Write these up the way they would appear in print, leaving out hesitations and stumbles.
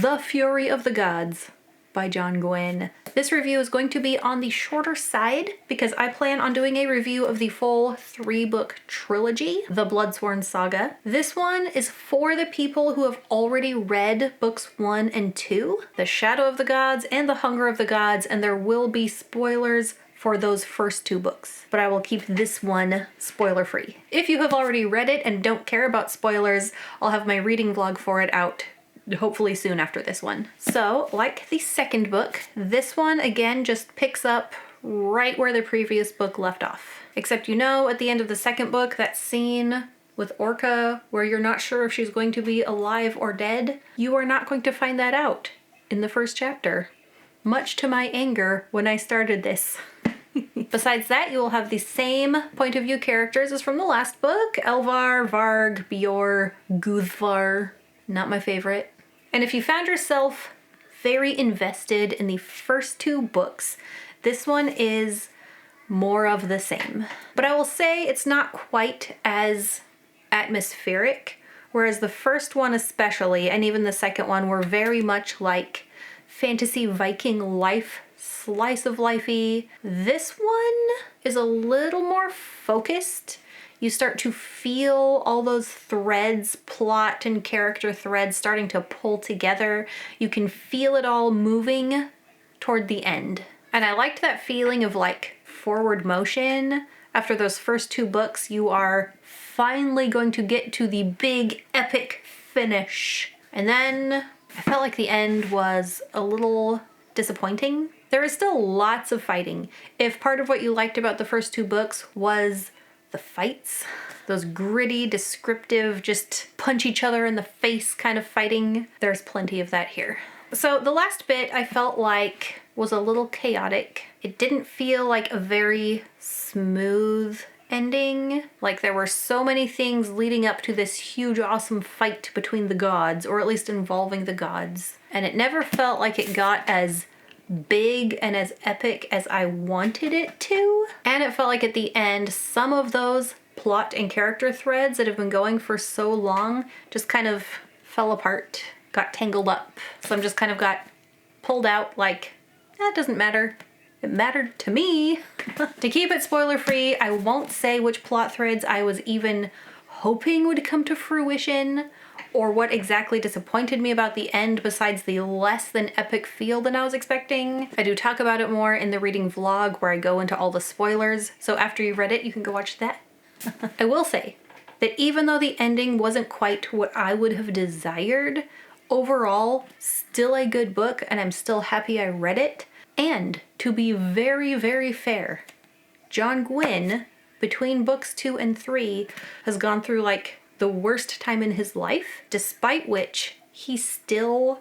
The Fury of the Gods by John Gwynne. This review is going to be on the shorter side because I plan on doing a review of the full 3-book trilogy, the Bloodsworn saga. This one is for the people who have already read books 1 and 2, The Shadow of the Gods and The Hunger of the Gods, and there will be spoilers for those first 2 books, but I will keep this one spoiler free. If you have already read it and don't care about spoilers, I'll have my reading vlog for it out hopefully soon after this one. So, like the second book, this one again just picks up right where the previous book left off. Except you know at the end of the second book, that scene with Orca where you're not sure if she's going to be alive or dead, you are not going to find that out in the first chapter. Much to my anger when I started this. Besides that, you will have the same point of view characters as from the last book. Elvar, Varg, Bjor, Guthvar. Not my favorite. And if you found yourself very invested in the first 2 books, this one is more of the same. But I will say it's not quite as atmospheric, whereas the first one especially, and even the second one, were very much like fantasy Viking life, slice of lifey. This one is a little more focused. You start to feel all those threads, plot and character threads starting to pull together. You can feel it all moving toward the end. And I liked that feeling of like forward motion. After those first 2 books, you are finally going to get to the big epic finish. And then I felt like the end was a little disappointing. There is still lots of fighting. If part of what you liked about the first 2 books was the fights, those gritty, descriptive, just punch each other in the face kind of fighting, there's plenty of that here. So the last bit I felt like was a little chaotic. It didn't feel like a very smooth ending. Like there were so many things leading up to this huge, awesome fight between the gods, or at least involving the gods. And it never felt like it got as big and as epic as I wanted it to. And it felt like at the end, some of those plot and character threads that have been going for so long just kind of fell apart, got tangled up. So I'm just kind of got pulled out like, that doesn't matter. It mattered to me. To keep it spoiler free, I won't say which plot threads I was even hoping would come to fruition, or what exactly disappointed me about the end besides the less than epic feel than I was expecting. I do talk about it more in the reading vlog where I go into all the spoilers, so after you've read it, you can go watch that. I will say that even though the ending wasn't quite what I would have desired, overall, still a good book, and I'm still happy I read it. And to be very, very fair, John Gwynne, between books 2 and 3, has gone through like the worst time in his life, despite which he still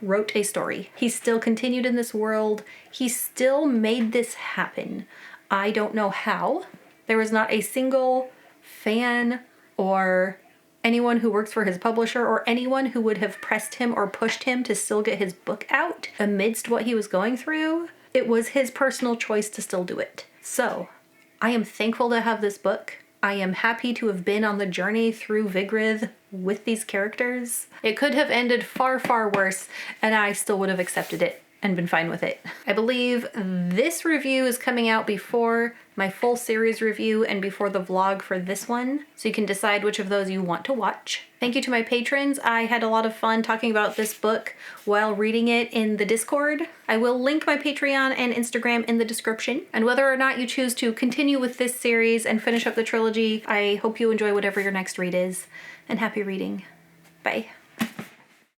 wrote a story. He still continued in this world. He still made this happen. I don't know how. There was not a single fan or anyone who works for his publisher or anyone who would have pressed him or pushed him to still get his book out amidst what he was going through. It was his personal choice to still do it. So I am thankful to have this book. I am happy to have been on the journey through Vigrid with these characters. It could have ended far, far worse, and I still would have accepted it and been fine with it. I believe this review is coming out before my full series review and before the vlog for this one, so you can decide which of those you want to watch. Thank you to my patrons. I had a lot of fun talking about this book while reading it in the Discord. I will link my Patreon and Instagram in the description. And whether or not you choose to continue with this series and finish up the trilogy, I hope you enjoy whatever your next read is, and happy reading. Bye.